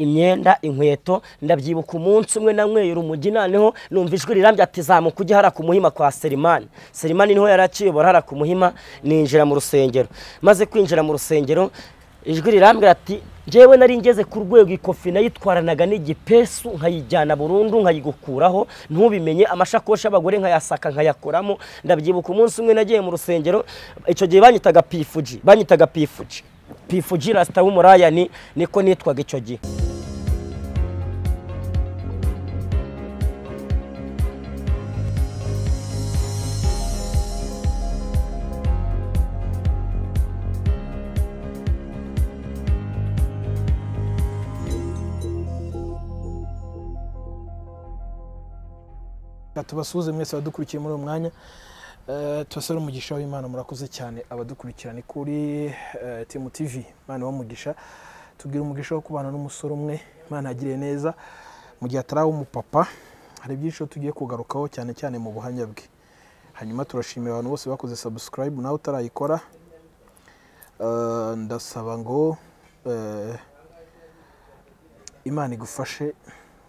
imyenda inkweto ndabyibuka umunsi umwe nanyweye urumogi naneho numva ijwi rirambye ati zamuka ujye hara ku Muhima kwa Selimani niho yarakiyobora hara ku Muhima ninjira mu rusengero maze kwinjira mu rusengero ijwi rirambye ati jewe nari ngeze ku rwego ikofi nayitwaranaga n'igipesu nkayijyana burundu nkayigukuraho ntubimenye amashakoshi y'abagore nkayasaka nkayakoramo ndabyibuka umunsi umwe nagiye mu rusengero icyo gihe banyitaga Pifuji rasta w'umuraya niko nitwaga icyo gihe. Tubasuhuze mwese abadukurikiye muri uwo mwanya tubasore umugisha w'Imana murakoze cyane abadukurikirana kuri Team TV Imana wamugisha tugira umugisha wo kubana n'umusore umwe Imana agiriye neza mu gihe ataraho umupapa hari byinshi tugiye kugarukaho cyane mu buhamya bwe hanyuma turashimira abantu bose bakoze subscribe nawe utarayikora ndasaba ngo Imana igufashe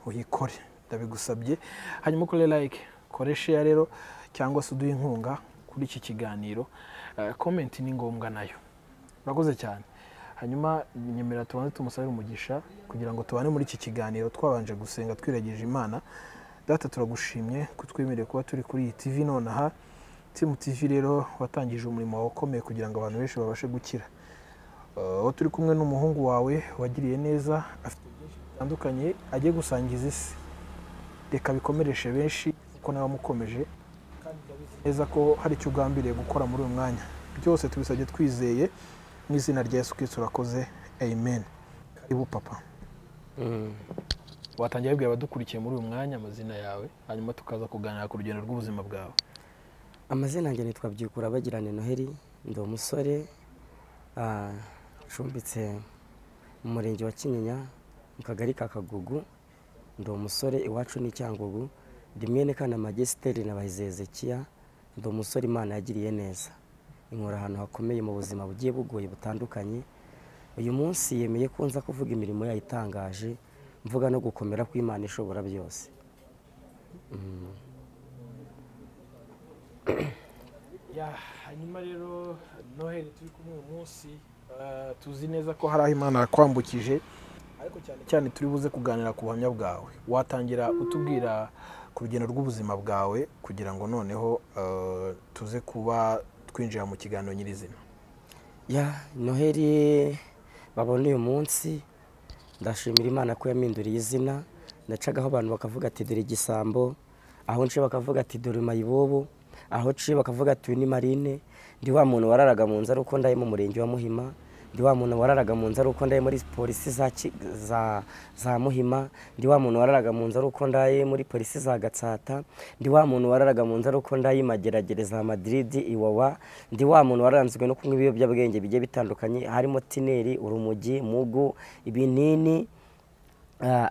uyikore ndabigusabye hanyuma kuri like kore share rero cyangwa se uduhe inkunga kuri iki kiganiro comment ni ngombwa nayo urakoze cyane hanyuma nyemera tubanze tumusabire umugisha kugira ngo tubane muri iki kiganiro twabanje gusenga twiregeje Imana data turagushimye kutwemereye kuba turi kuri iyi TV nonaha Team TV rero watangije umurimo wakomeye kugira ngo abantu benshi babashe gukira aho turi kumwe n'umuhungu wawe wagiriye neza afite byinshi bitandukanye agiye gusangiza isi reka bikomereshe benshi ko nawe mukomeje kandi neza ko hari icyo ugambiriye gukora muri uyu mwanya byose tubisabye twizeye mu izina rya Yesu Kristo urakoze amen. Karibu papa. Watangiye kubwira abadukurikiye muri uyu mwanya amazina yawe hanyuma tukaza kuganira ku rugendo rw'ubuzima bwawe. Amazina yanjye nitwa Byukura Bagirane Noheli ndi umusore cumbitse mu murenge wa Kinyinya mu kagari ka Kagugu ndi umusore iwacu ni Cyangugu ndi mwene kana Majesiteri na Bahizezekiya ndi umusore Imana yagiriye neza inkora ahantu hakomeye mu buzima bugiye bugoye butandukanye uyu munsi yemeye ko nza kuvuga imirimo yayitangaje mvuga no gukomera kw'Imana ishobora byose. Hanyuma rero Noheli turi kumwe uyu munsi tuzi neza ko hari aho Imana yakwambukije ariko cyane turi buze kuganira ku buhamya bwawe watangira utubwira ku rugendo rw'ubuzima bwawe kugira ngo noneho tuze kuba twinjira mu kiganiro nyirizina. Noheli babona uyu munsi ndashimira Imana ko yaminduriye izina ndacagaho abantu bakavuga ati dore igisambo aho nce bakavuga ati dore mayibobo aho nce bakavuga ati ni Marine ndi wa muntu wararaga mu nzara uko ndaye mu murenge wa Muhima ndi wa muntu wararaga mu nzara uko ndaye muri polisi za Muhima ndi wa muntu wararaga mu nzara uko ndaye muri polisi za Gatsata ndi wa muntu wararaga mu nzara uko ndaye Mageragere za Madrid Iwawa ndi wa muntu waranzwe no kunywa ibiyobyabwenge bigiye bitandukanye harimo tineri urumogi mugu ibinini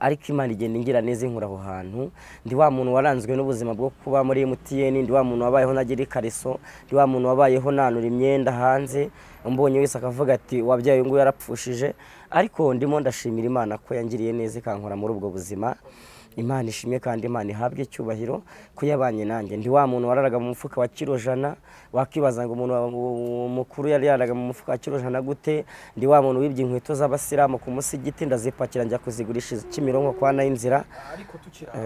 ariko Imana igenda ingira neza inkura aho hantu ndi wa muntu waranzwe n'ubuzima bwo kuba muri MTN ndi wa muntu wabayeho nagira ikariso ndi wa muntu wabayeho nanura imyenda hanze umbonye wese akavuga ati wabyaye ngo yarapfushije ariko ndimo ndashimira Imana ko yangiriye neza ikankora muri ubwo buzima Imana ishimye kandi Imana ihabwe cyubahiro ko yabanye nanjye ndi wa muntu wararaga mu mufuka wa kirojana wakibaza ngo umuntu mukuru yari yaraga mu mufuka wa kirojana gute ndi wa muntu wibye inkweto z'abasiramu ku musigiti ndazipakira njya kuzigurisha Kimironko kwa Nayinzira ariko tukiraho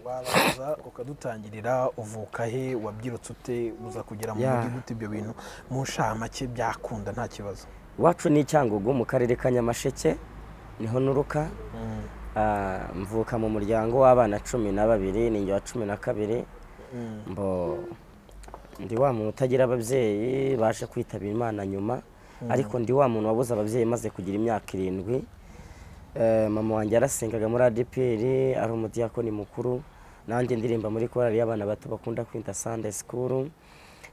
wabaza ukadutangirira uvuka he wabyirutse ute uza kugera mu mujyi gute ibyo bintu mu nshamake byakunda nta kibazo. Wacu ni Cyangugu mu karere ka Nyamasheke niho nuruka mvuka mu muryango w'abana 12 ninjye wa 12 mbo ndi wa muntu utagira ababyeyi baje kwitabira Imana nyuma ariko ndi wa muntu wabuze ababyeyi maze kugira imyaka 7 mama wanjye arasengaga muri ADPR ari umudiyakoni mukuru nanjye ndirimba muri korali y'abana bato bakunda kwita Sunday School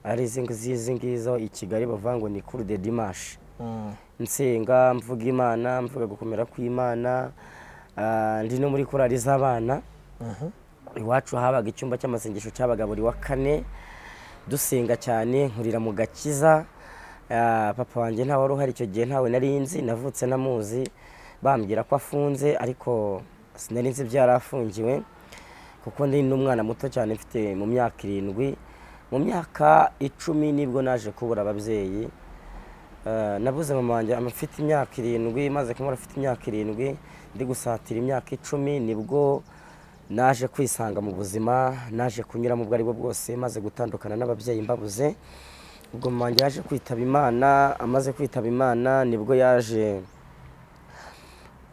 ari izingizo i Kigali bavango ni Cour de Dimanche nsenga mvuga Imana mvuga gukomera kw'Imana ndi no muri korali z'abana iwacu habaga icyumba cy'amasengesho cyabaga buri wa kane dusenga cyane nkurira mu Gakiza papa wanjye ntawe wari uhari icyo gihe, ntawe nari nzi, navutse namuzi bambwira ko afunze ariko sinari nzi ibyo yari afungiwe kuko ndi n'umwana muto cyane mfite mu myaka 7. Mu myaka 10 nibwo naje kubura ababyeyi. Nabuze mama wanjye amafite imyaka 7, maze kumura afite imyaka 7 ndi gusatira imyaka 10 nibwo naje kwisanga mu buzima, naje kunyura mu bwari bwo bwose maze gutandukana n'ababyeyi mbabuze. Ubwo mama wanjye yaje kwitaba Imana, amaze kwitaba Imana nibwo yaje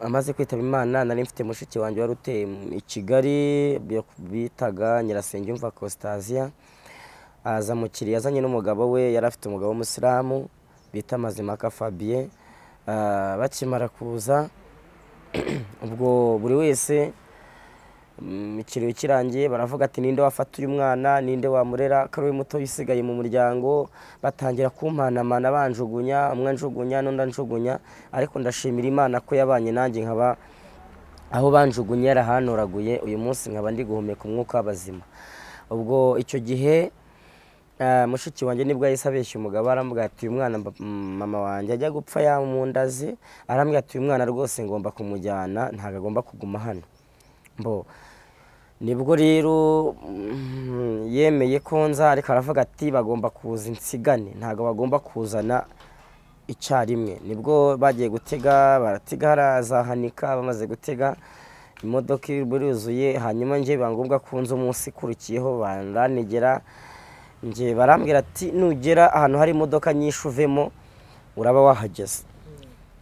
amaze kwitaba Imana. Nari mfite mushiki wanjye wari uteye i Kigali bitaga Nyirasenge umva Costasia, aza mukiriya yazanye n'umugabo we, yari afite umugabo w'umusilamu bita Mazimaka Fabien. Bakimara kuza ubwo buri wese ikiriyo kirangiye baravuga ati ninde wafata uyu mwana, ninde wamurera, kari muto yisigaye mu muryango. Batangira kumpanamana banjugunya, umwe njugunya n'undi njugunya, ariko ndashimira Imana ko yabanye nanjye nkaba aho banjugunye yarahanoraguye, uyu munsi nkaba ndi guhumeka umwuka w'abazima. Ubwo icyo gihe mushiki wanjye nibwo yahise abeshya umugabo, arambwira ati uyu mwana mama wanjye ajya gupfa yamundaze, arambwira ati uyu mwana rwose ngomba kumujyana, ntago agomba kuguma hano. Nibwo rero yemeye ko nza, ariko aravuga ati bagomba kuza insigane, ntago bagomba kuzana icyarimwe. Nibwo bagiye gutega, baratega harazahanika, bamaze gutega imodoka iruzuye. Hanyuma nje bangombwa kunza umunsi kurikiyeho baranigera, nje barambwira ati nugera ahantu hari imodoka nyinshi uvemo uraba wahageze.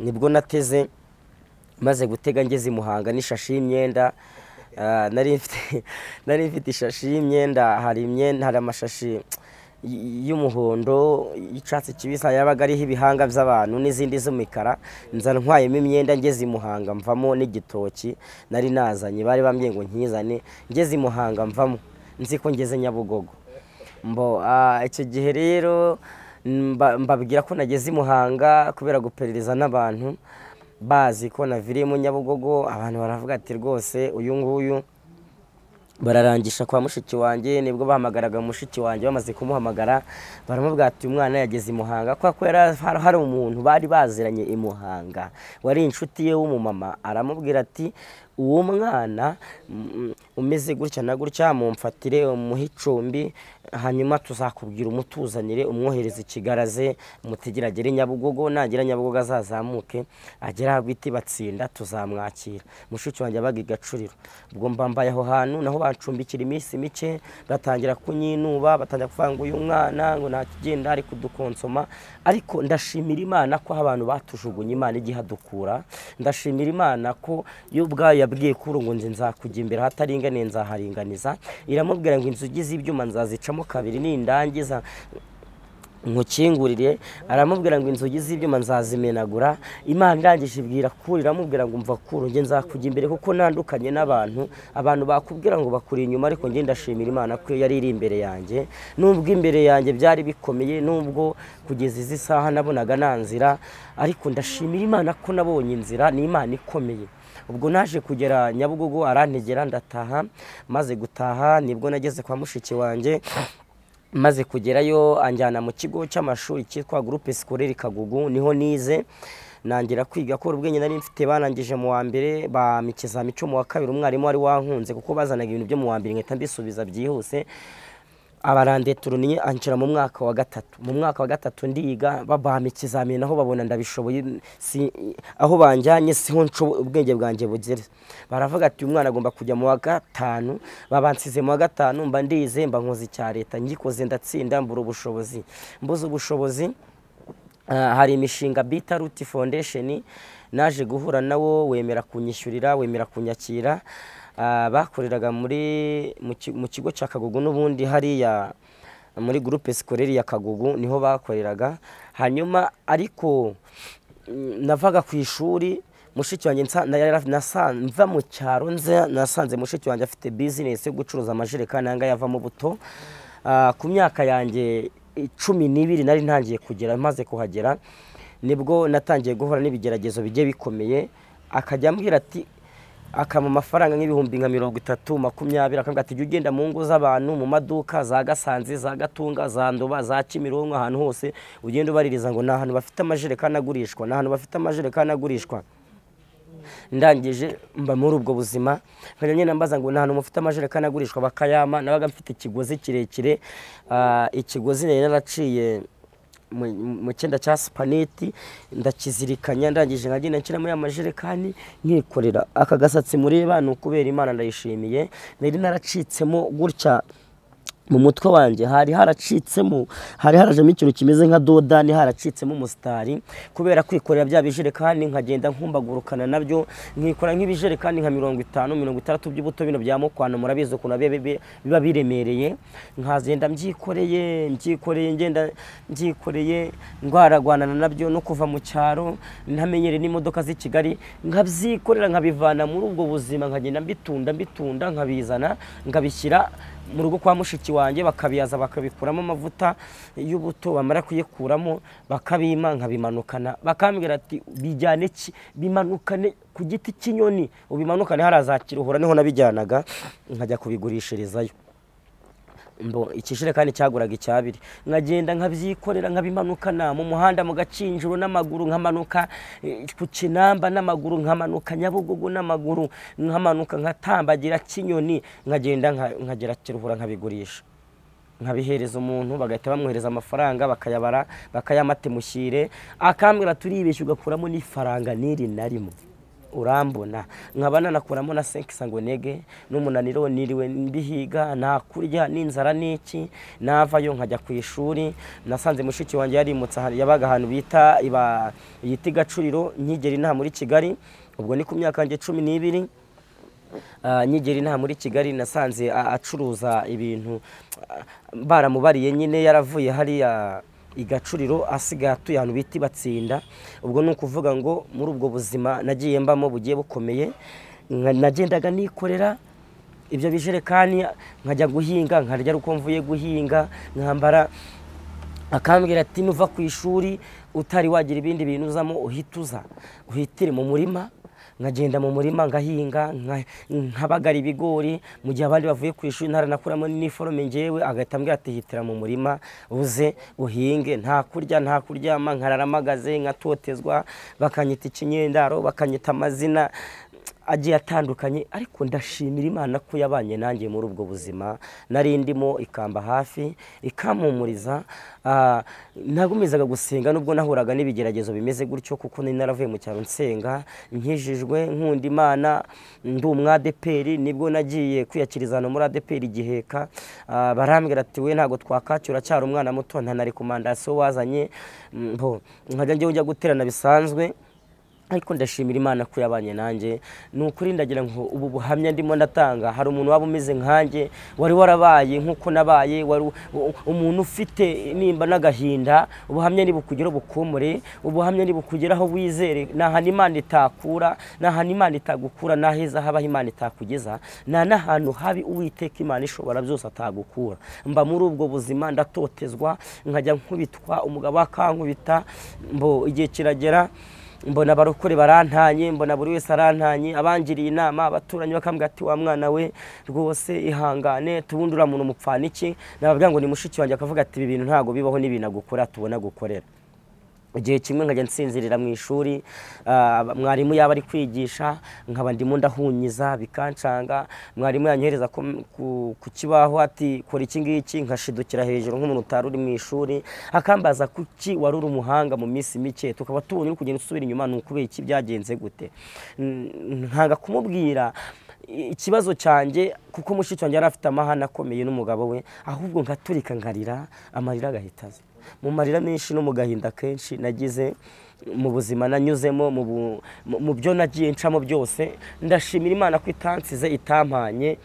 Nibwo nateze, maze gutega ngeze i Muhanga n'ishashi y'imyenda. Nari mfite ishashi y'imyenda, hari amashashi y'umuhondo, y'icyatsi kibisi, yabaga ariho ibihanga by'abantu n'izindi z'umukara. Nza ntwayemo imyenda ngeze i Muhanga, mvamo n'igitoki nari nazanye, bari bambwiye ngo nkizane. Ngeze i Muhanga mvamo nzi ko ngeze Nyabugogo. Icyo gihe rero mbabwira ko nageze i Muhanga kubera guperereza n'abantu bazi ko naviriye mu Nyabugogo. Abantu baravuga ati rwose uyu nguyu bararangisha kwa mushiki wanjye. Nibwo bahamagaraga mushiki wanjye, bamaze kumuhamagara baramubwira ati umwana yageze i Muhanga, kuko hari umuntu bari baziranye i Muhanga wari inshuti ye w'umumama. Aramubwira ati uwo mwana umeze gutya na gutya mumfatire umuhe icumbi, hanyuma tuzakubwira umutuzanire, umwohereze Ikigaraze, umutegera agere Nyabugogo, nagera Nyabugogo azazamuke agera Biti Batsinda tuzamwakira. Mushiki wanjye abaga i Gacuriro. Ubwo mbambaye aho hantu naho bacumbikira iminsi mike, batangira kunyinuba, batangira kuvuga ngo uyu mwana ngo ntakigenda ari kudukonsoma. Ariko ndashimira Imana ko abantu batujugunye Imana igihadukura. Ndashimira Imana ko yo ubwayo yabwiye kuri ngo nze nzakujya imbere hataringaniye nzaharinganiza. Iramubwira ngo inzugi z'ibyuma nzazicamo kabiri nindangiza nkukingurire. Aramubwira ngo inzugi z'ibyuma nzazimenagura. Imana irangije ibwira kuri, iramubwira ngo mva kuri nge nzakujya imbere kuko nandukanye n'abantu. Abantu bakubwira ngo bakuri inyuma, ariko nge ndashimira Imana ko yari iri imbere yanjye. Nubwo imbere yanjye byari bikomeye, nubwo kugeza izi saha nabonaga nanzira, ariko ndashimira Imana ko nabonye inzira. Ni Imana ikomeye. Ubwo naje kugera Nyabugogo arantegera ndataha. Maze gutaha nibwo nageze kwa mushiki wanjye. Maze kugerayo anjyana mu kigo cy'amashuri cyitwa Groupe Scolaire Kagugu, niho nize nangira kwiga ko ubwenge nari mfite. Banangije mu wa mbere bamikiza mico mu wa kabiri, umwarimu wari wankunze kuko bazanaga ibintu byo mu wa mbere nkahita mbisubiza byihuse. Abarandeturuniye anshira mu mwaka wa gatatu. Mu mwaka wa gatatu ndiga, babama ikizamini naho babona ndabishoboye, aho banjyanye siho ubwenge bwanjye bugere. Baravuga ati umwana agomba kujya mu wa gatanu. Babansize mu wa gatanu, mba ndize, mba nkoze cya leta, ngikoze ndatsinda, mbura ubushobozi. Mbuze ubushobozi, hari imishinga bita Ruti Foundation naje guhura nawo, wemera kunyishyurira, wemera kunyakira. Bakoreraga mu kigo cya Kagugu, n'ubundi hariya muri Groupe Scolaire ya Kagugu niho bakoreraga. Hanyuma ariko navaga ku ishuri, mushiki wanjye mva mu cyaro nasanze mushiki wanjye afite business yo gucuruza amajerekani anga yava mu buto. Ku myaka yanjye 12 nari ntangiye kugera. Maze kuhagera nibwo natangiye guhura n'ibigeragezo bigiye bikomeye. Akajya ambwira ati akama amafaranga nk'ibihumbi nka 30 20 akambwira ati ugenda mu ngo z'abantu mu maduka za Gasanze za Gatunga za Ndoba za Kimironko ahantu hose ugenda ubaririza ngo nahantu bafite amajerekana agurishwa nahantu bafite amajerekana agurishwa. Ndangije mba muri ubwo buzima nkajya nambaza ngo nahantu mufite amajerekana agurishwa bakayama. Nabaga mfite ikigozi kirekire, ikigozi naraciye mu cyenda cya supaneti ndakizirikanya. Ndangije nkagenda nshyiramo ya majerekani nkikorera aka gasatsi mureba ni ukubera Imana ndayishimiye. Nari naracitsemo gutya mu mutwe wanjye hari haracitsemo hari harajemo ikintu kimeze nka dodani haracitsemo umusitari kubera kwikorera bya bijerekani nkagenda nkumbagurukana nabyo nkikora nk'ibijerekani nka 50 60 by'ubuto bino bya mukwano murabizo ukuntu biba biremereye nkazenda mbyikoreye ngenda mbyikoreye ndwaragwanana nabyo no kuva mu cyaro ntamenyere n'imodoka z'i Kigali nkabyikorera nkabivana muri ubwo buzima nkagenda mbitunda nkabizana ngabishyira mu rugo kwa mushiki wanjye bakabiyaza bakabikuramo amavuta y'ubuto bamara kuyikuramo bakabima nkabimanukana bakambwira ati bijyane bimanukane ku giti cy'inyoni ubimanukane harazakiruhura niho nabijyanaga nkajya kubigurishirizayo. Ikijerekani cyaguraga icyabiri nkagenda nkabyikorera nkabimanukana mu muhanda mu Gacinjiro n'amaguru nkamanuka ku Kinamba n'amaguru nkamanuka Nyabugogo n'amaguru nkamanuka nkatambagira Kinyoni nkagenda nkagera Kiruhura nkabigurisha nkabihereza umuntu bagahita bamwohereza amafaranga bakayabara bakayamatemushyire akambwira turibeshye ugakuramo n'ifaranga niri narimo urambona nkabana nakuramo na 5 sangonege n'umunaniro niriwe mbihiga nakurya n'inzara n'iki navayo nkajya ku ishuri. Nasanze mushiki wanjye yarimutse yabaga ahantu bita yita Gacuriro nkigera inaha muri Kigali ubwo ni ku myaka yanjye 12 nyigera inaha muri Kigali nasanze acuruza ibintu baramubariye nyine yaravuye hariya Igacuriro asigaye atuye ahantu biti Batsinda. Ubwo ni ukuvuga ngo muri ubwo buzima nagiye mbamo bugiye bukomeye nagendaga nikorera ibyo bijerekani nkajya guhinga nkarya uko mvuye guhinga nkambara akambwira ati nuva ku ishuri utari wagira ibindi bintu uzamo uhitire mu murima nkagenda mu murima ngahinga nkabagara ibigori mu gihe abandi bavuye ku ishuri naranakuramo n'iniforome ngewe agahita ambwira ati hitira mu murima uze uhinge nta kuryama nkararamagaze nkatotezwa bakanyita ikinyendaro bakanyita amazina agiye atandukanye ariko ndashimira Imana ko yabanye nanjye muri ubwo buzima nari ndimo ikamba hafi ikampumuriza. Nagumizaga gusenga nubwo nahuraga n'ibigeragezo bimeze gutyo kuko nari naravuye mu cyaro nsenga nkijijwe nkunda Imana ndi umwadeperi nibwo nagiye kwiyakirizana muri adeperi Giheka. Barambwira ati we ntago twakacyura cyaro umwana muto ntanari komandasiyo wazanye nkajya njye guterana bisanzwe ariko ndashimira Imana ko yabanye nanjye. Nukuri ndagira ngo ubu buhamya ndimo ndatanga hari umuntu waba umeze nkanjye wari warabaye nkuko nabaye umuntu ufite nimba n'agahinda ubuhamya nibukugera bukomore ubuhamya nibukugeraho wizere nahana Imana itakura nahana Imana itagukura naheza haba Imana itakugeza nahantu habi Uwiteka Imana ishobora byose atagukura. Mba muri ubwo buzima ndatotezwa nkajya nkubitwa umugabo akankubita igihe kiragera mbona barokore barantanye mbona buri wese arantanye abangiriye inama abaturanyi bakambwira ati wa mwana we rwose ihangane tubundura muntu mupfana iki nababwira ngo ni mushiki wanjye akavuga ati ibi bintu ntago bibaho n'ibintu gukora tubona gukorera. Igihe kimwe nkajya nsinzirira mu ishuri mwarimu yaba ari kwigisha nkaba ndimo ndahunyiza bikancanga mwarimu yanyohereza ku kibaho ati kora iki ngiki nkashidukira hejuru nk'umuntu utari uri mu ishuri akambaza kuki wari uri umuhanga mu minsi mike tukaba tubonye uri kugenda usubira inyuma n'ukubera iki byagenze gute nkanga kumubwira ikibazo cyanjye kuko mushiki wanjye yari afite amahane akomeye n'umugabo we ahubwo ngaturika nkarira amarira agahitaza mu marira menshi no mu gahinda kenshi nagize mu buzima nanyuzemo mu byo nagiye ncamo byose ndashimira Imana ko itansize itampanye.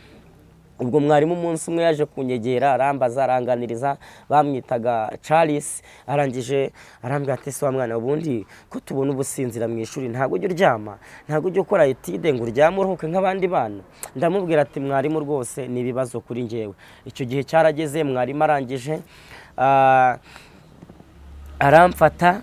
Ubwo mwarimu umunsi umwe yaje kunyegera arambaza aranganiriza bamwitaga Charles arangije arambwira ati se wa mwana ubundi ko tubona ubusinzira mu ishuri ntago ujye uryama ntago ujye ukora etide ngo uryame uruhuke nk'abandi bana. Ndamubwira ati mwarimu rwose ni ibibazo kuri njyewe. Icyo gihe cyarageze mwarimu arangije aramfata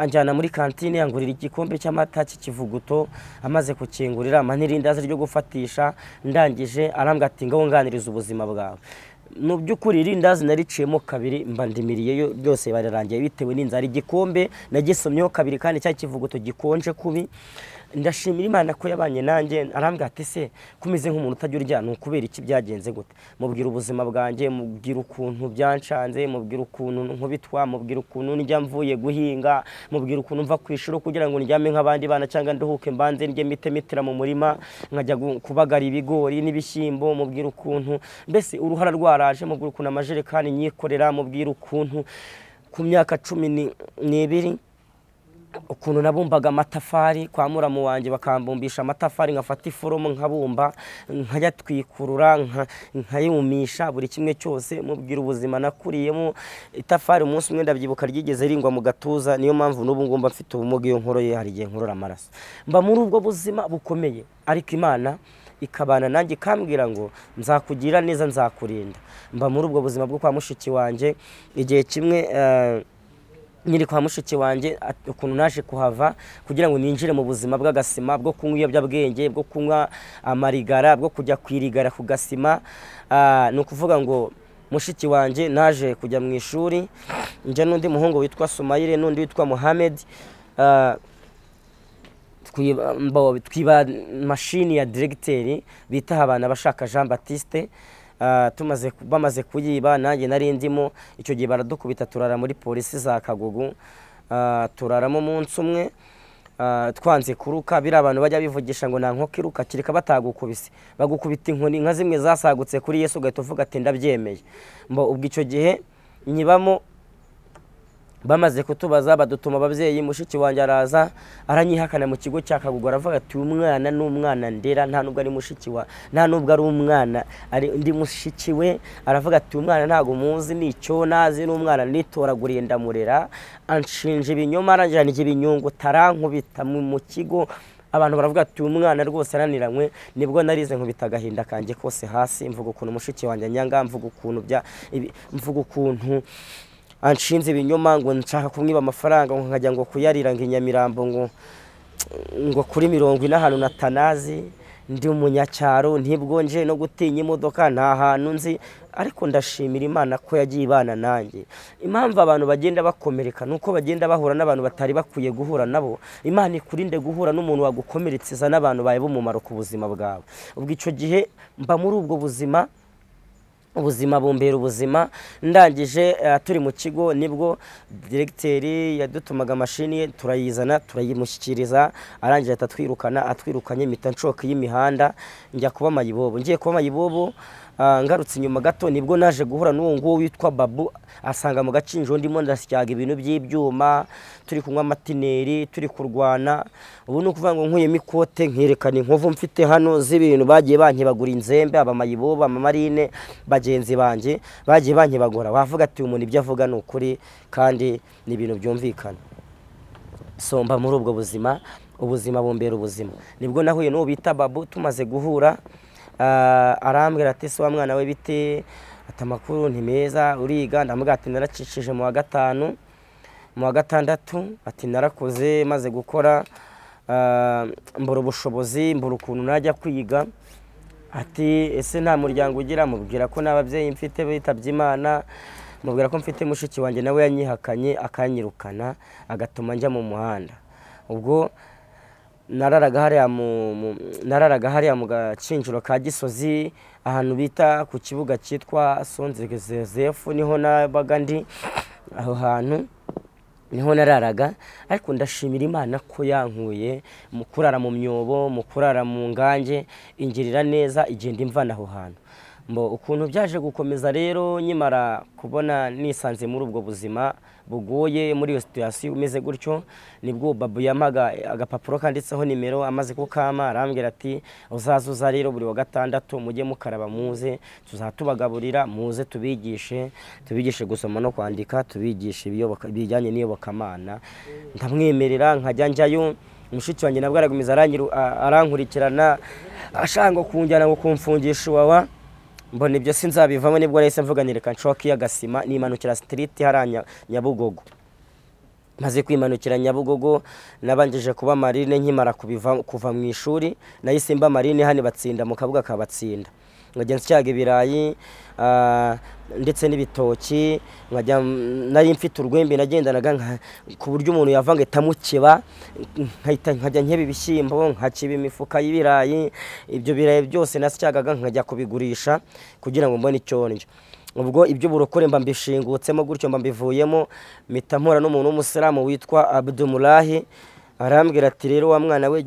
anjyana muri kantine yangurira igikombe cy'amata cy'ikivuguto, amaze kukingurira amanirindazi ryo gufatisha, ndangije arambwira ati ngaho nganiriza ubuzima bwawe. Mu by'ukuri irindazi nariciyemo kabiri mba ndimiriyeyo, byose bararangiye bitewe n'inzara. Igikombe nagisomyeho kabiri kandi cya kivuguto gikonje kubi. Ndashimira Imana ko yabanye nanjye, arambwira ati se kumeze nk'umuntu utajya urya ni ukubera iki, byagenze gute? Mubwira ubuzima bwanjye, mubwira ukuntu byancanze, mubwira ukuntu nkubitwa, mubwira ukuntu njya mvuye guhinga, mubwira ukuntu mva ku ishuri kugira ngo ndyame nk'abandi bana cyangwa nduhuke mbanze njye mitera mu murima nkajya kubagara ibigori n'ibishyimbo, mubwira ukuntu mbese uruhara rwaraje, mubwira ukuntu amajerekani nyikorera, mubwira ukuntu ku myaka 12 ukuntu nabumbaga amatafari kwa muramu wanjye, bakambumbisha amatafari nkafata iforomo nkabumba nkayatwikurura nkayumisha buri kimwe cyose. Mubwira ubuzima nakuriyemo. Itafari umunsi umwe ndabyibuka ryigeze ringwa mu gatuza, niyo mpamvu n'ubu ngomba mfite ubumuga iyo nkoroye hari igihe nkorora amaraso. Mba muri ubwo buzima bukomeye, ariko Imana ikabana nanjye ikambwira ngo nzakugira neza nzakurinda. Mba muri ubwo buzima bwo kwa mushiki wanjye. Igihe kimwe nyiri kwa mushiki wanjye ukuntu naje kuhava kugira ngo ninjire mu buzima bw'agasima, bwo kunywa ibiyobyabwenge, bwo kunywa amarigara, bwo kujya kwirigara ku gasima. Ni ukuvuga ngo mushiki wanjye naje kujya mu ishuri, njya n'undi muhungu witwa Sumayire n'undi witwa Mohamed, twiba mashini ya directeur bita Habana bashaka Jean Baptiste. Bamaze kuyiba nanjye nari ndimo. Icyo gihe baradukubita turara muri polisi za Kagugu, turaramo umunsi umwe. Twanze kuruka, biri abantu bajya bivugisha ngo nta nkoko iruka kirika batagukubise, bagukubita inkoni nka zimwe zasagutse kuri Yesu ugahita uvuga ati ndabyemeye. Ubwo icyo gihe nyibamo, bamaze kutubaza badutuma ababyeyi. Mushiki wanjye araza aranyihakana mu kigo cya Kagugu, aravuga ati umwana n'umwana ndera, nta nubwo ari mushiki wa, nta nubwo ari umwana, ari ndi mushiki we. Aravuga ati umwana ntago muzi, nicyo nazi n'umwana nitoraguriye ndamurera. Anshinje ibinyoma, aranjyana ibinyungu, tarankubita mu kigo. Abantu baravuga ati umwana rwose araniranywe. Nibwo narize nkubita agahinda kanjye kose hasi, mvuga ukuntu mushiki wanjye nyanga, mvuga ukuntu anshinze ibinyoma ngo nshaka kumwiba amafaranga ngo nkajya ngo kuyarira ngo Inyamirambo ngo kuri 40 ahantu natanazi, ndi umunyacyaro ntibwo nje no gutinya imodoka nta hantu nzi. Ariko ndashimira Imana ko yagiye ibana nanjye. Impamvu abantu bagenda bakomereka nuko bagenda bahura n'abantu batari bakwiye guhura nabo. Imana ikurinde guhura n'umuntu wagukomeretsa n'abantu baye bumumaro ku buzima bwawe. Ubwo icyo gihe mba muri ubwo buzima, ubuzima bumbera ubuzima. Ndangije turi mu kigo nibwo directeur yadutumaga mashini ye turayizana turayimushyikiriza, arangije atwirukanye mita nshoka y'imihanda njya kuba Mayibobo. Ngiye kuba Mayibobo, ngarutse inyuma gato nibwo naje guhura n'uwo nguwo witwa Babu, asanga mu gacinjo ndimo ndasyaga ibintu by'ibyuma, turi kunywa amatineri, turi kurwana. Ubu nukuvuga ngo nkuyemo ikote nkerekana inkovu mfite hano z'ibintu bagiye bankibagura inzembe, aba Mayibobo, ama Marine bagenzi banjye bagiye bankibagura. Wavuga ati umuntu ibyo avuga ni ukuri kandi ni ibintu byumvikana. Somba muri ubwo buzima, ubuzima bumbera ubuzima. Nibwo nahuye n'uwo bita Babu, tumaze guhura arambwira ati se wa mwana we bite, ati amakuru ni meza uriga? Ndamubwira ati naracishije mu wa 5 mu wa 6, ati narakoze maze gukora mbura ubushobozi, mbura ukuntu najya kwiga. Ati ese nta muryango ugira? Mubwira ko n'ababyeyi mfite bitabye Imana, mubwira ko mfite mushiki wanjye nawe yanyihakanye akanyirukana agatuma njya mu muhanda. Ubwo nararaga hariya mu gacinjiro ka Gisozi ahantu bita ku kibuga cyitwa Sonzegezef, niho nabaga ndi. Aho hantu niho nararaga, ariko ndashimira Imana ko yankuye mu kurara mu myobo, mu kurara mu ngange, ingirira neza igenda imvana aho hantu. Ukuntu byaje gukomeza rero, nyimara kubona nisanze muri ubwo buzima bugoye, muri iyo situation umeze gutyo, nibwo Babu yamaga agapapuro kanditseho nimero, amaze kukama arambwira ati uzazuza rero buri wa 6 mujye mukaraba muze, tuzatubagaburira muze tubigishe gusoma no kwandika, tubigishe bijyanye n'iyobokamana. Ndamwemerera nkajya njyayo. Mushiki wanjye nabwo aragumiza arankurikirana ashanga kunjyana ngo kumfungisha wawa. Mbona ibyo sinzabivamo, nibwo nahise mvuga nireka nshoka y'agasima nimanukira street haranya Nyabugogo. maze kwimanukira Nyabugogo nabanjije kuba marine nkimara kuva mu ishuri nahise mba marine hano Batsinda mu Kabuga ka Batsinda nkajya nsyaga ibirayi ndetse n'ibitoki nkajya nari mfite urwembe nagendanaga ku buryo umuntu yavanga itamukeba nkajya nkeba ibishyimbo nkakiba imifuka y'ibirayi ibyo birayi byose nasyagaga nkajya kubigurisha kugira ngo mbone icyo ndya ubwo ibyo burokore mba mbishingutsemo gutyo mba mbivuyemo mpita mpura n'umuntu w'umusiramu witwa Abdumulahi arambwira ati rero wa mwana we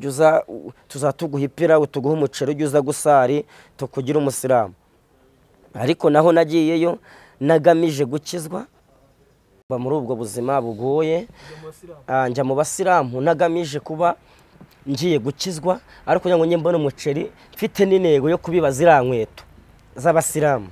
tuzatuguhipira utuguha umuceri ujye uza gusari tukugira umusiramu ariko naho nagiyeyo nagamije gukizwa mba muri ubwo buzima bugoye njya mu basiramu nagamije kuba ngiye gukizwa ariko kugira ngo njye mbone umuceri mfite n'intego yo kubiba ziriya nkweto z'abasiramu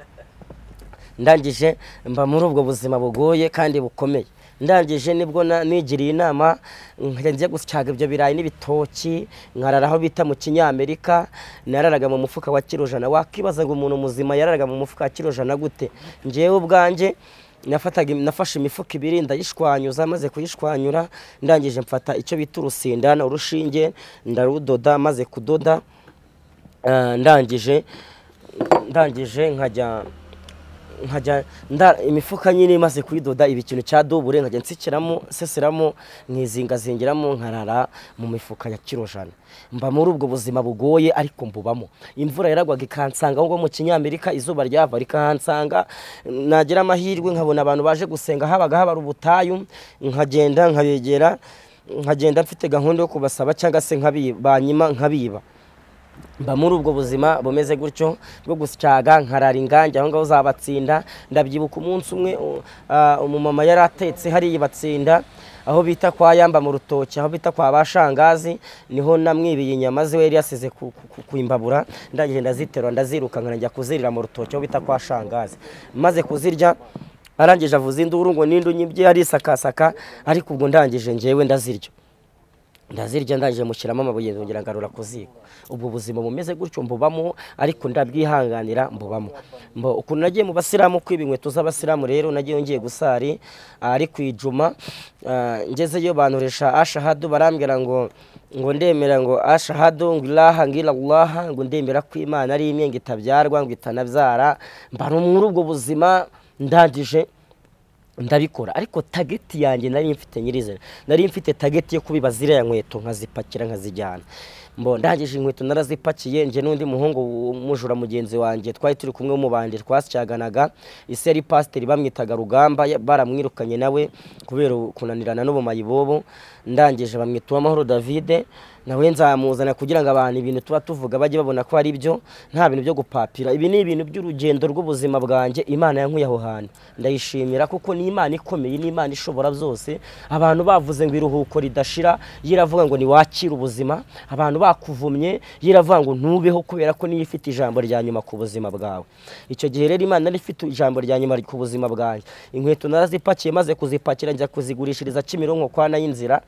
ndangije mba muri ubwo buzima bugoye kandi bukomeye ndangije nibwo nigiriye inama njya gusyaga ibyo birayi n'ibitoki nkararaho bita mu Kinyamerika nararaga mu mufuka wa kirojana wakibaza ngo umuntu muzima yararaga mu mufuka wa kirojana gute njewe ubwanje nafashe imifuka 2 ndayishwanyuza maze kuyishwanyura ndangije mfata icyo bita urusindana urushinge ndarudoda maze kudoda ndangije nkajya imifuka nyine maze kuyidoda ikintu cya dobure nkajya nsikiramo seseramo nkizingazingeramo nkarara mu mifuka ya kirojana mba muri ubwo buzima bugoye ariko mbubamo imvura yaragwaga ikansanga ngo mu Kinyamerika izuba ryava rikansanga nagira amahirwe nkabona abantu baje gusenga habaga habara ubutayu nkagenda nkabegera nkagenda mfite gahunda yo kubasaba cyangwa se nkabiba mba muri ubwo buzima bumeze gutyo bwo gusyaga nkarara inganje aho ngaho za Batsinda ndabyibuka umunsi umwe umumama yaratetse hari Batsinda aho bita kwa Yamba mu rutoki aho bita kwa Bashangazi niho namwibiye inyama ze yari yasize kuimbabura ndagije ndaziterwa ndaziruka nkanajya kuzirira mu rutoki aho bita kwa Shangazi maze kuzirya arangije avuza induru ngo nindu nyibye ari sakasaka ariko ubwo ndangije njewe ndazirya ndangije mushyiramo amabuye ngira ngarura kuziko ubwo buzima bumeze gutyo mbubamo ariko ndabwihanganira mbubamo ukuntu nagiye mu basiramu kwiba inkweto z'abasiramu rero nagiye ngiye gusari ari kwijuma ngezeyo banturesha ashahadu barambwira ngo ndemera ngo ashahadu ngo ilaha ngira Allah ngo ndemera ko Imana ari imwe ngitabyarwa ngo itanabyara mba muri ubwo buzima ndangije ndabikora ariko target yanjye nari mfite nyirizera nari mfite target yo kubiba ziriya nkweto nkazipakira nkazijyana ndangije inkweto narazipakiye nje n'undi muhungu mujura mugenzi wanjye twari turi kumwe mu bandi twasyaganaga ise ari pastor bamwitaga Rugamba baramwirukanye nawe kubera kunanirana n'ubumayibobo ndangije bamwitwa Amahoro David nawe nzamuzana kugira ngo abantu ibintu tuba tuvuga bajye babona ko ari byo nta bintu byo gupapira ibi ni ibintu by'urugendo rw'ubuzima bwanjye Imana yankuye aho hantu ndayishimira kuko ni Imana ikomeye ni Imana ishobora byose abantu bavuze ngo iruhuko ridashira yiravuga ngo ni wakira ubuzima abantu bakuvumye yiravuga ngo ntubeho kubera ko niyo ifite ijambo rya nyuma ku buzima bwawe icyo gihe rero Imana ari ifite ijambo rya nyuma ku buzima bwanjye inkweto narazipakiye maze kuzipakira njya kuzigurishiriza Kimironko kwa Nayinzira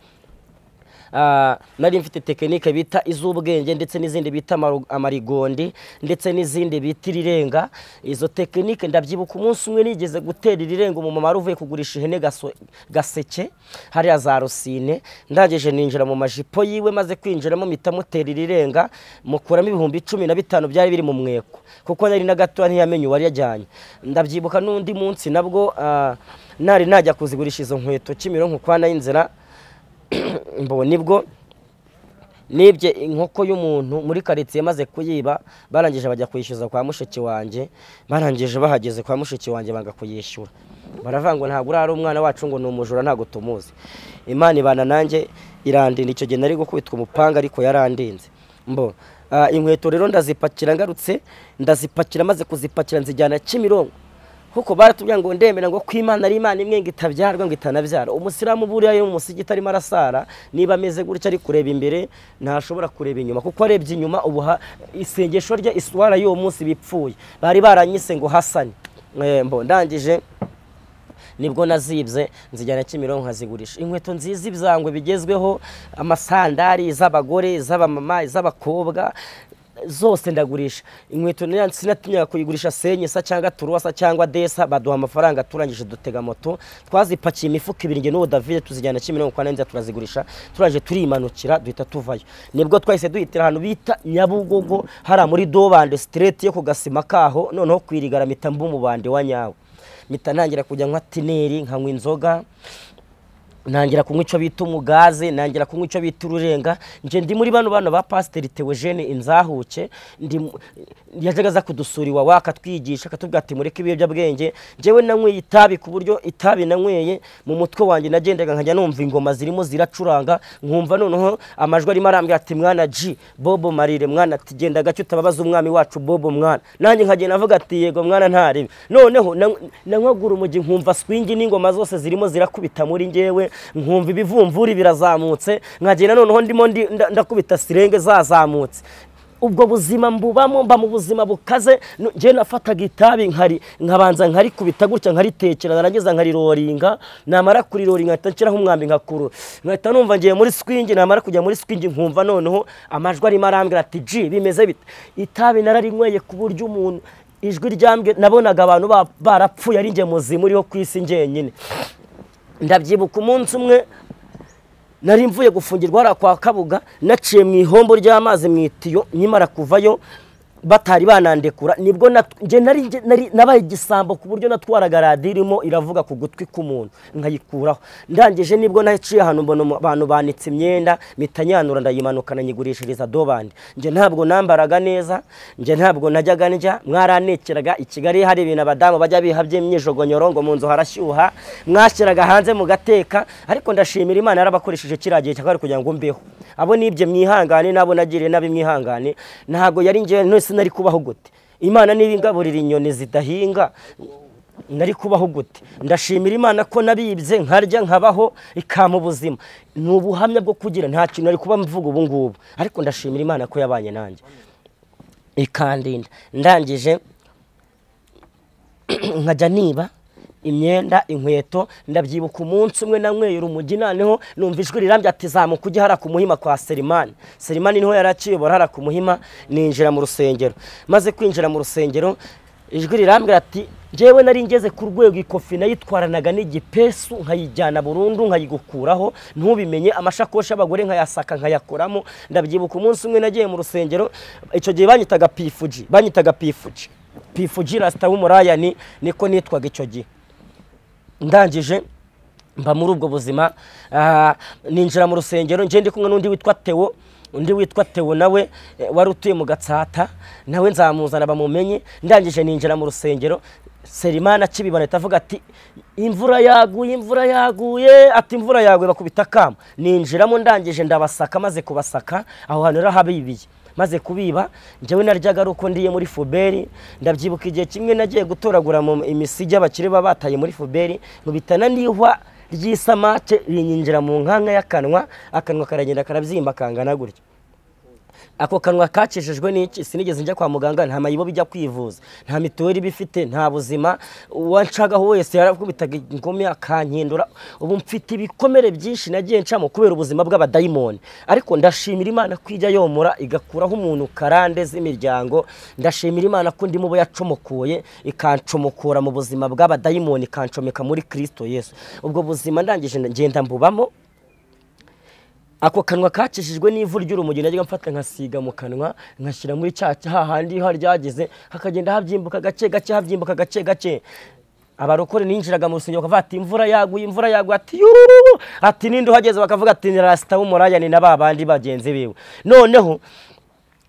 nari mfite tekinike bita iz'ubwenge ndetse n'izindi bita amarigondi ndetse n'izindi bita irirenga izo tekinike ndabyibuka umunsi umwe nigeze gutera irirenga umumama uvuye kugurisha ihene gaseke hariya za Rusine ndangije ninjira mu majipo yiwe maze kwinjiramo mpita mutera irirenga mukuramo 15,000 byari biri mu mweko kuko nari na gato ntiyamenye uwari yajyanye ndabyibuka n'undi munsi nabwo nari najya kuzigurisha izo nkweto Kimironko kwa Nayinzira nibwo nibye inkoko y'umuntu muri quartier maze kuyiba barangije bajya kuyishyuza kwa mushiki wanje barangije bahageze kwa mushiki wanje banga kuyishyura baravango ntago urari umwana wacu ngo numujura ntago tumuzi Imana ibana nanjye irandinda icyo gihe nari gukubitwa umupanga ariko yarandinze inkweto rero ndazipakira ngarutse ndazipakira maze kuzipakira nzijyana Kimironko kuko baratubwira ngo ndemera ngo kw'Imana ari Imana imwe ngitabyarwa ngo itanabyara umusiramu buriya yo musigita arimo arasara niba ameze gutya ari kureba imbere ntashobora kureba inyuma kuko arebye inyuma ubuha isengesho rya iswara yo munsi bipfuye bari baranyise ngo Hasani ndangije nibwo nazibye nzijyana Kimironko nkazigurisha inkweto nziza ibyangwe bigezweho amasandari z'abagore z'abamama z'abakobwa zose ndagurisha inkweto sinatinyaga kuyigurisha Senyesa cyangwa Turuwasa cyangwa Desa, baduha amafaranga turangije dutega moto twazipakiye imifuka 2 nge n'uwo David tuzijyana Kimironko turazigurisha turaje turimanukira duhita tuvayo. Nibwo twahise duhitira ahantu bita Nyabugogo hara muri Dobande street yo ku Gasima kaho, noneho kwirigara mita mbumubande wa nyawo mita nangira kujya nkwa tineri nkanywa inzoga, nangira kunywa ico bita umugaze, nangira kunywa ico bita ururenga. Nje ndi muri bano ba Pasteur Theogene Inzahuke, ndi yajagaza kudusura iwawe akatwigisha akatubwira ati mureke ibiyobyabwenge. Jewe nanyweye itabi ku buryo itabi nanyweye mu mutwe wanjye nagendaga nkajya numva ingoma zirimo ziracuranga, nkumva noneho amajwi arimo arambwira ati mwana G Bobo Marire mwana ati genda gacyo utababaza umwami wacu Bobo mwana. Nanjye nkagenda navuga ati yego mwana ntaribe. Noneho nanywagura umugi nkumva swingi n'ingoma zose zirimo zirakubita muri ngewe, nkumva ibivumvuri birazamutse, nkagenda noneho ndimo ndakubita sirenge zazamutse. Ubwo buzima mbubamo mba mu buzima bukaze. Je nafataga itabi nkabanza nkari kubita gutya nkaritekera, narangiza nkariroringa, namara kuriroringa ntakiraho umwambi nkakuru, nkahita numva ngiye muri swingi. Namara kujya muri swingi nkumva noneho amajwi arimo arambwira ati G bimeze bite. Itabi nararinyweye ku buryo umuntu ijwi ryambwe nabonaga abantu barapfuye ari nge muzimu uriho kwisi ngenyine. Ndabyibuka umunsi umwe nari mvuye gufungirwa hara kwa Kabuga, naciye mu ihombo ry'amazi mu itiyo, nyimara kuvayo batari banandekura, nibwo nje nari nabaye igisambo ku buryo natwaraga radio irimo iravuga ku gutwi k'umuntu nkayikuraho. Ndangije nibwo naciye ahantu mbona abantu banitse imyenda mitanyanura ndayimanukana nyigurishiriza Dobande. Nje ntabwo nambaraga neza, nje ntabwo najyaga njya, mwaranekeraga i Kigali hari ibintu abadamu bajya bihabye imyijogonyoro ngo mu nzu harashyuha, mwashyiraga hanze mu gateka. Ariko ndashimira Imana yarabakoresheje kiragiye cyakari kugira ngo mbeho. Abo nibye mwihangane nabo nagiriye nabi mwihangane, ntago yari nje nose nari kubaho gute. Imana niba ingaburira inyoni zidahinga nari kubaho gute. Ndashimira Imana ko nabibye nkarya nkabaho ikama ubuzima. Nubuhamya bwo kugira nta kintu nari kuba mvuga ubu ngubu, ariko ndashimira Imana ko yabanye nanjye ikandinda. Ndangije nkajya niba imyenda inkweto. Ndabyibuka umunsi umwe nanyweye urumogi, naneho numva ijwi rirambye ati zamuka ujye hara ku Muhima kwa Selimani. Selimani niho yaraciyobora hara ku Muhima. Ninjira mu rusengero, maze kwinjira mu rusengero ijwi rirambwira ati jewe nari ngeze ku rwego ikofi nayitwaranaga n'igipesu nkayijyana burundu nkayigukuraho ntubimenye, amashakoshi y'abagore nkayasaka nkayakoramo. Ndabyibuka umunsi umwe nagiye mu rusengero, icyo gihe banyitaga Pifuji Rasta w'umuraya niko nitwaga icyo gihe. Ndangije mba muri ubwo buzima, ninjira mu rusengero nje ndi kumwe n'undi witwa Theo, nawe wari utuye mu Gatsata, nawe nzamuzana bamumenye. Ndangije ninjira mu rusengero, Selimana kibibana tavuga ati imvura yaguye, ati imvura yaguye bakubita kama. Ninjiramo ndangije ndabasaka, maze kubasaka aho hantu rahabibiye. Maze kubiba njyewe naryaga ari uko ndiye muri Fuberi. Ndabyibuka igihe kimwe nagiye gutoragura mu imisigi y'abakire bataye muri Fuberi, nkubitana n'ihwa ry'isamake rinyinjira mu nkanka y'akanwa, akanwa karagenda karabyimba kangana gutyo. Ako kanwa kacishejwe n'iki? Sinigeze njya kwa muganga, nta mayibo bijya kwivuza, nta mituweli bifite, nta buzima. Uwancagaho wese yarakubitaga ingome akankindura. Ubu mfite ibikomere byinshi nagiye ncamo kubera ubuzima bw'abadayimoni. Ariko ndashimira Imana kwijya yomora igakuraho umuntu karande z'imiryango. Ndashimira Imana ko ndi mu bo yacomokoye ikancomokora mu buzima bw'abadayimoni, ikancomeka muri Kristo Yesu. Ubwo buzima ndangije ngenda mbubamo. Ako kanwa kacishijwe n'ivu ry'urumogi najya mfata nkasiga mu kanwa, nkashyira muri cyaca hahandi haryageze, hakagenda habyimbuka gake gake. Abarokore ninjiraga mu rusengero bakavuga ati imvura yaguye, ati yururu, ati ninde uhageze, bakavuga ati ni Rasta w'umuraya ni nababandi bagenzi biwe. Noneho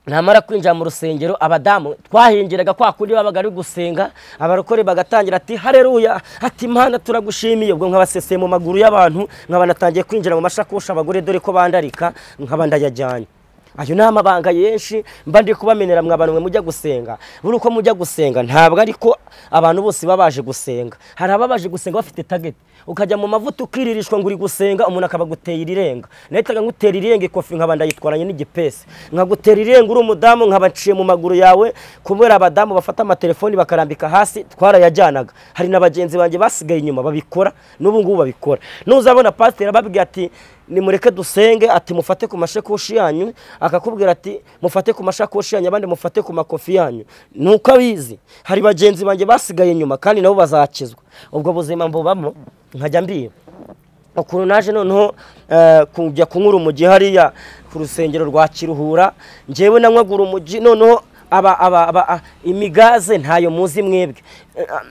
namara kwinjira mu rusengero, abadamu twahingiraga kwa kuri babaga ari gusenga, abarokore bagatangira ati haleluya, ati Imana turagushimiye. Ubwo nkabaseseye mu maguru y'abantu, nkabanatangiye kwinjira mu mashakosha abagore dore ko bandarika, nkabandayajyanye. Ayo nama banga yenshi mba ndi kubamenera mwabanwe mujya gusenga. Buri uko mujya gusenga ntabwo ariko abantu bose babaje gusenga. Hari ababaje gusenga bafite target, ukajya mu mavuta ukiririshwa nguri gusenga, umuntu akabaguteye irirenga. Nahitaga ngutera irirenga ikofi nkabanda yitwaranye n'igipesi, nkagutera irirenga uri umudamu nkabaciye mu maguru yawe. Kubera abadamu bafata amatelefoni bakarambika hasi, twarayajyanaga. Hari n'abagenzi banjye basigaye inyuma babikora, n'ubu ngubu babikora. Nuzabona pastor babwiye ati nimureke dusenge, ati mufate ku mashakoshi yanyu, akakubwira ati mufate ku mashakoshi yanyu, abandi mufate ku makofi yanyu. Nuko abizi hari bagenzi banjye basigaye nyuma kandi nabo bazakizwa. Ubwo buzima mbubamo nkajya mbiye ukuntu naje noneho kujya kunyura umujyi hariya ku rusengero rwa Kiruhura, njyewe nanywagura umujyi noneho imigaze ntayo muzi mwebwe.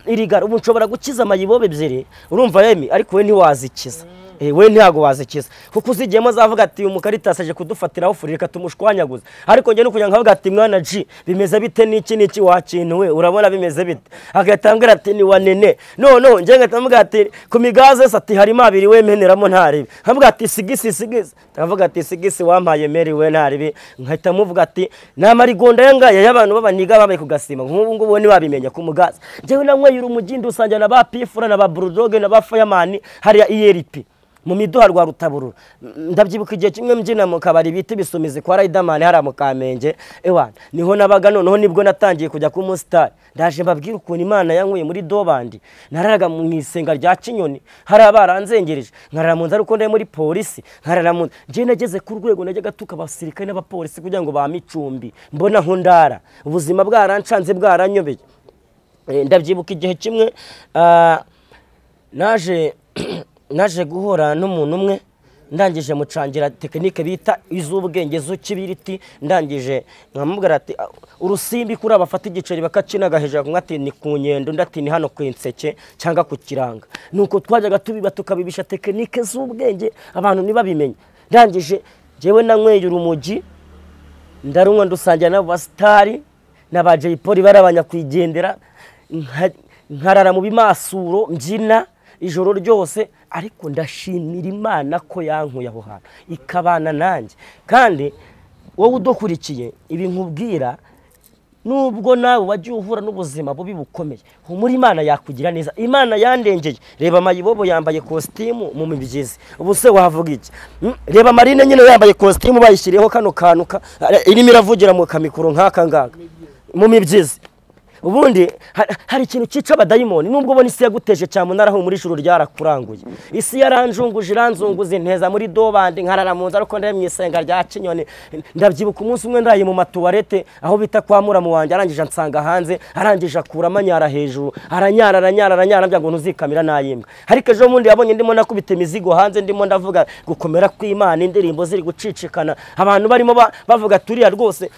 Irigara ubu nshobora gukiza amayibobe ebyiri, urumva yemi, ariko we ntiwazikiza. We ntago wazikiza kuko uzigiyemo zavuga ati umukaritasi aje kudufatiraho furika tumushwanyaguza, ariko nge no kujya nkavuga ati mwana G bimeze bite n'iki wakintu we urabona bimeze bite, agatambwira ati ni wanene no nge ngatamvuga ati ku migaze ati harimo abiri we meneramo ntaribi, nkavuga ati sigisi ndavuga ati sigisi wampaye meri we ntaribi, nkahita muvuga ati namarigonda yangaye y'abantu babaniga babaye kugasima nk'ubu ngubu ni babimenya ku mugaze. Ngewe nanyweye urumugindi usanga na ba Pifura na ba Bulldog na ba Fireman hariya IRP mu miduha rwa Rutaburura. Ndabyibuka igihe kimwe mbyina mu kabari biti bisumize kwa Riderman hari mu Kamenge, ewana niho nabaga noneho nibwo natangiye kujya ku Mustar. Ndaje mbabwira ukuntu Imana yankuye muri Dobandi, nararaga mu isenga rya Kinyoni, hari abaranzengereje, nkarara mu nzara uko ndaye muri polisi, nkarara mu je nageze ku rwego najya gatuka abasirikare n'abapolisi kugira ngo bamicumbi mbona nko ndara, ubuzima bwarancanze bwaranyobeye. Ndabyibuka igihe kimwe naje guhura n'umuntu umwe, ndangije mucangira tekinike bita iz'ubwenge z'ukibiriti, ndangije nkamubwira ati urusimbi kuri abafata igiceri bakacinaga hejuru kumwe ati ni ku nyendo, ndati ni hano kwinseke cyangwa ku kiranga. Nuko twajyaga tubiba tukabibisha tekinike z'ubwenge abantu nibabimenye. Ndangije jewe nanyweye urumogi ndarunywa ndusangira n'abo basitari n'aba Jay Polly barabanya kwigendera, nkarara mu bimasuro mbyina ijoro ryose, ariko ndashimira Imana ko yankuye aho hantu ikabana nanjye. Kandi wowe udokurikiye ibi nkubwira, nubwo nawe wagiye uhura n'ubuzima bubi bukomeye, muri Imana yakugira neza. Imana yandengeye, reba amayibobo yambaye costume mu mibyizi, ubu se wavuga iki? Reba Marine nyine yambaye costume bayishiriyeho kano kanuka irimo iravugira mu kamikoro nk'aka ngaka mu mibyizi. Ubundi hari ikintu cyica abadayimoni, nubwo ubona isi yaguteje cyane munaraho muri ijuru ryarakuranguye. Isi yaranjunguje iranzunguza inteza muri Dobandi, nkarara mu nzara uko ndaye mu isenga rya Kinyoni. Ndabyibuka umunsi umwe ndaye mu matuwarete aho bita kwa muramu wanjye, arangije ansanga hanze, arangije akura amanyara hejuru, aranyara byango ntuzikamira nayimbwa. Ariko ejo mundi yabonye ndimo nakubita imizigo hanze, ndimo ndavuga gukomera kw'Imana, indirimbo ziri gucicikana, abantu barimo bavuga turiya rwose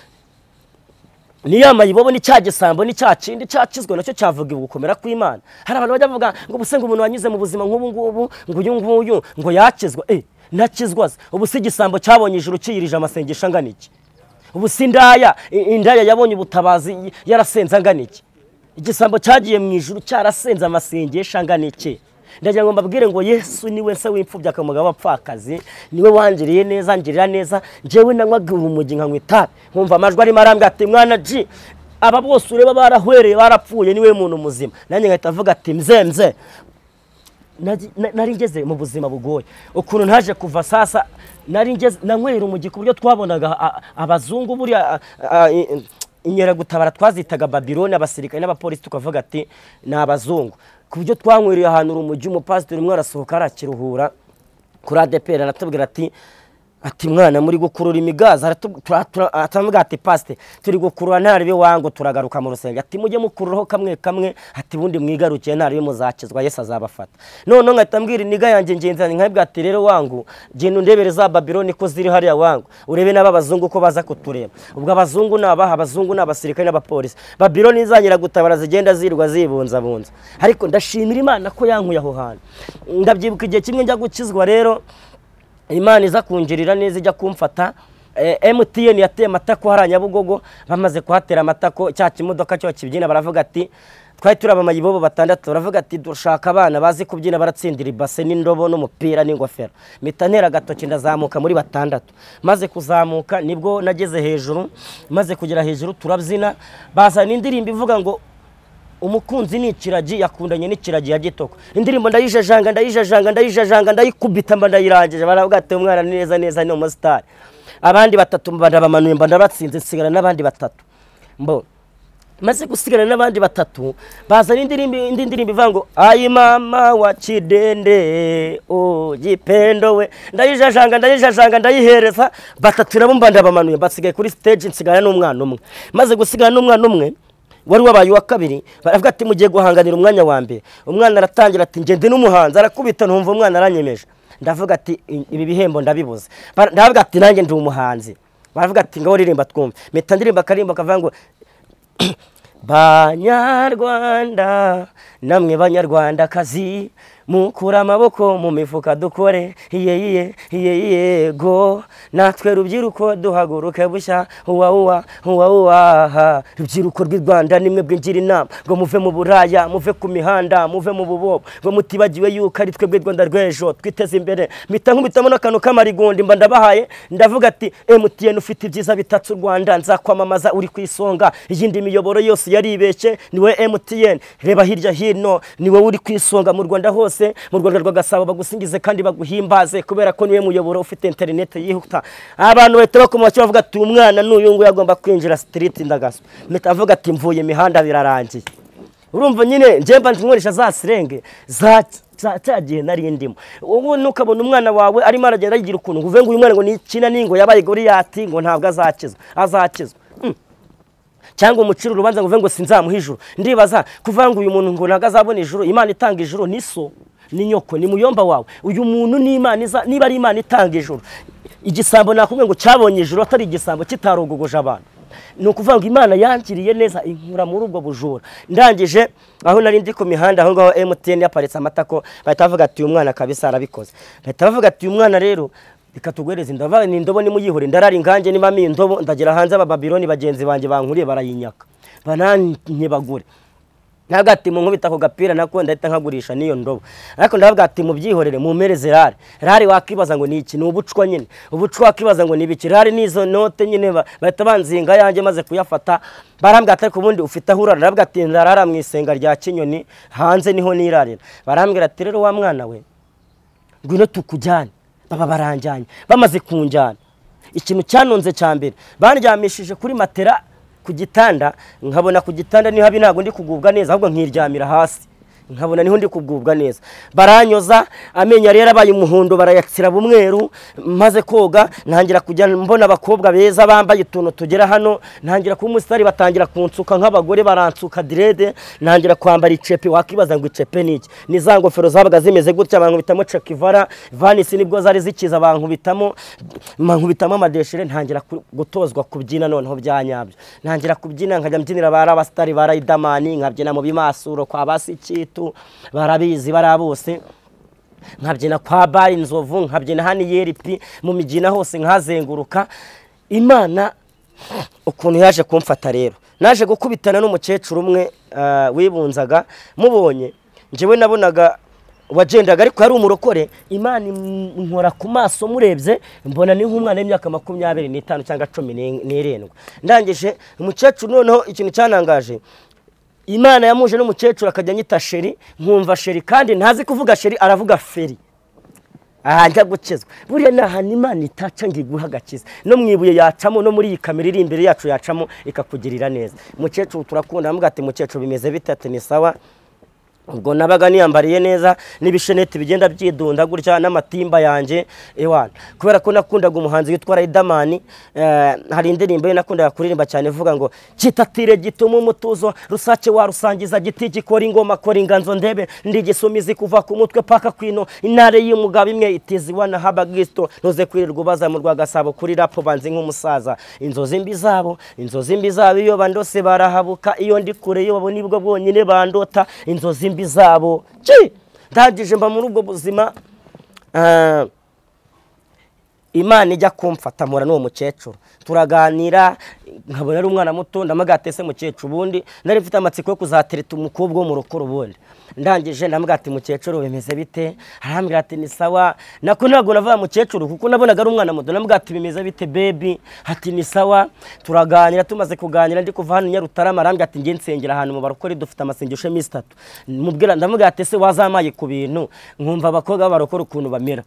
ni yamayibobo ni cyagisambo ni cyakindi cyakizwe nacyo cyavuga gukomera kw'Imana. Hari abantu bajya bavuga ngo ubuse ngo umuntu wanyuze mu buzima nk'ubu ngubu ngo uyu nguyu ngo yakizwa. Nakizwa ubu si igisambo cyabonye ijuru kiyirije amasengesho angana iki? Ubu si indaya yabonye ubutabazi yarasenze angana iki? Igisambo cyagiye mu ijuru cyarasenze amasengesho angana iki? Ndagira ngo mbabwire ngo Yesu niwe se w'imfubyi akamuga abapfakazi, niwe wangiriye neza ngirira neza. Jewe nanywaga urumogi nkanywa itabi, nkumva amajwi arimo arambwira ati mwana G aba bose ureba barahwereye barapfuye niwe muntu muzima. Nanjye ngahita avuga ati mze nari ngeze mu buzima bugoye, ukuntu ntaje kuva sasa nari ngeze nanywera urumogi ku buryo twabonaga abazungu buriya inkeragutabara twazitaga Babiloni, abasirikare n'abapolisi tukavuga ati ni abazungu, ku buryo twanywereye ahantu urumogi. Umupasiteri umwe arasohoka arakiruhura kuri ADPR aratubwira ati mwana muri gukurura imigaza, aratubwira ati pasite turi gukurura ntaribe wangu turagaruka mu rusenge, ati mujye mukururaho kamwe, ati bundi mwigarukiye ntaribe muzakizwa Yesu azabafata. None nkatambwira iniga yanjye ngenzanye nkabwira ati rero wangu genda undebere za Babiloni ko ziri hariya wangu, urebe n'abazungu ko baza kutureba. Ubwo abazungu nabaha, abazungu n'abasirikare n'abapolisi, Babiloni izanyira gutabara zigenda zirwa zibunza. Ariko ndashimira Imana ko yankuye aho hantu. Ndabyibuka igihe kimwe njya gukizwa rero, Imana iza kunjirira neza ijya kumfata. MTN yateye amatako hari Nyabugogo, bamaze kuhatera amatako cya kimodoka cyo kibyina baravuga ati twari turaba amayibobo batandatu, baravuga ati dushaka abana bazi kubyina baratsindira ibase n'indobo n'umupira n'ingofero. Mitantera gatoki ndazamuka muri batandatu, maze kuzamuka nibwo nageze hejuru, maze kugera hejuru turabyina, bazana indirimbo ivuga ngo umukunzi ni ikiragi yakundanye n'ikiragi ya gitoko. Indirimbo ndayijajanga ndayikubita mba ndayirangije, baravuga ati umwana neza ni umustar. Abandi batatu ndabamanuye mba ndabatsinze nsigara n'abandi batatu. maze gusigana n'abandi batatu bazana indi ndirimbo ivuga ngo ayi mama wa Kidende gipendo we ndayijajanga ndayihereza batatu nabo mbanda bamanuye basigaye kuri stage nsigana n'umwana umwe maze gusigana n'umwana umwe wari wabaye wa kabiri baravuga ati mugiye guhanganira umwanya wa mbere umwana aratangira ati ngende n'umuhanzi arakubita ntumva umwana aranyemeje ndavuga ati ibi bihembo ndabibuze ndavuga ati nanjye ndi umuhanzi baravuga ati ngaho ririmba twumve mpita ndirimba akarimba kavuga ngo Banyarwanda namwe banyarwandakazi mukura amaboko mu mifuka dukore yego natwe rubyiruko duhaguruke bushya uwa rubyiruko rw'u Rwanda nimwe bwinjira inama ngo muve mu buraya muve ku mihanda muve mu bubobo ngo mutibagiwe yuko ari twebwe Rwanda rw'ejo twiteze imbere mpita nkubitamo n'akantu k'amarigundi mba ndabahaye ndavuga ati MTN ufite ibyiza bitatse u Rwanda nzakwamamaza uri ku isonga iyindi miyoboro yose yaribeshye niwe MTN reba hirya hino niwe uri ku isonga mu Rwanda hose mu Rwanda rwa Gasabo bagusingize kandi baguhimbaze kubera ko niwe muyoboro ufite internet yihuta abantu bahita bakomaka bavuga ati umwana n'uyu ngo yagomba kwinjira street ndagaso mpita avuga ati mvuye imihanda birarangiye urumva nyine njemba nkoresha za sirenge cyagiye nari ndimo ubu nukabona umwana wawe arimo aragenda yigira ukuntu nguve ngo uyu mwana ngo nikina ningo yabaye Goliyati ngo ntabwo azakizwa cyangwa umuciro urubanza nguve ngo sinzamuha ijuru ndibaza kuvanga uyu muntu ngo ntago azabona ijuru Imana itanga ijuru niso ni nyoko ni muyomba wawe uyu muntu ni Imana niba ari Imana itanga ijuru igisambo nakubwiye ngo cyabonye ijuru atari igisambo kitarogogoje abantu no kuvanga Imana yankiriye neza inkura muri ubwo bujura ndangije aho nari ndi ku mihanda aho ngaho MTN yaparitse amatako bahita bavuga ati uyu mwana kabisa arabikoze bahita bavuga ati uyu mwana rero ikatugwereza indava ni indobo ni muyihore ndarari nganje ni mami indobo ndagira hanze aba Babiloni bagenzi banje bankuriye barayinyaka bananye bagure nagati mu nkubita ko gapira nako ndahita nkagurisha niyo ndobo ariko ndavuga ati mu byihorere mu mereze rari wakibaza ngo ni iki n'ubucwa nyine ubucwa wakibaza ngo ni biki rari nizo note nyine bahita banzinga yanjye maze kuyafata barambwa ati ku bundi ufite ahurara ndavuga ati ndarara mu isenga rya Kinyoni hanze niho nirarira barambwira ati rero wa mwana we ngwino tukujyane baba baranjyanye bamaze kunjyana ikintu cyanonze cyambere bandyamishije kuri matera ku gitanda nkabona ku gitanda ni habi ntago ndi kugubwa neza ahubwo nkiryamira hasi nkabona niho ndi kugubwa neza baranyoza amenya rero abaye umuhondo barayatsira bumweru maze koga ntangira kujya mbona abakobwa beza bambaye utuntu tugera hano ntangira ku musitari batangira kunsuka nk'abagore baransuka direde ntangira kwambara icepe wakibaza ngo icepe niki niza ngofero zabaga zimeze gutya abantu bitamo Chakivara vanisi nibwo zari zikiza abantu bitamo amadeshere ntangira gutozwa kubyina noneho byanyabyo ntangira kubyina nkajya mbyinira abasitari barayidamani nkabyina mu bimasuro kwa basikitu barabizi barabose nkabyina kwa bari inzovu nkabyina hani yeripi mu mijina hose nkazenguruka Imana ukuntu yaje kumfata rero naje gukubitana n'umukecuru umwe wibunzaga mubonye njewe nabonaga wagendaga ariko yari umurokore Imana inkora ku maso murebye mbona ni nk'umwana w'imyaka 25 cyangwa 17 ndangije umukecuru noneho ikintu cyanangaje Imana yamuje n'umukecuru akajya nyita sheri nkumva sheri kandi ntazi kuvuga sheri aravuga feri njya gukizwa buriya nahana Imana itaca ngiguha gakiza no mwibuye yacamo no muri iyi kamera iri imbere yacu yacamo ikakugirira neza umukecuru turakunda amuga ati umukecuru bimeze bitate ni sawa ubwo nabaga niyambariye neza n'ibisheneti bigenda byidunda gutya n'amatimba yanje ewana kubera ko nakundaga umuhanzi witwa Riderman hari indirimbo nakundaga kuririmba cyane vuga ngo kitatire gituma umutuzo rusake wa rusangiza giti gikora ingoma kora inganzo ndebe ndigisomizi kuva ku mutwe paka kwino intare y'umugabo imwe itizi wana habagisto noze kwirirwa baza mu Rwagasabo kuri rapo banzi nk'umusaza inzozi mbi zabo iyo bandose barahabuka iyo ndi kure yo babona ibwo bwonyine bandota inzozi bizabo ndagije mba muri ubwo buzima Imana ijya kumfata mura n'uwo mukecuru turaganira nkabona ari umwana muto ndamagatese mukecuru bundi nari mfite amatsiko yo kuzatereta umukobwa wo mu rukoro bundi ndangije ndamugati mukecuru bimeze bite arambwira ati ni sawa nako ntago nava mukecuru kuko nabonaga ari umwana muto ndamugati bimeze bite baby ati ni sawa turaganira tumaze kuganira ndi kuva hano Nyarutarama arambwira ati nge nsengera ahantu mu barokore dufite amasengesho minsi 3 mubwira ndamugati se wazamaye ku bintu nkumva abakobwa barokora ukuntu bamera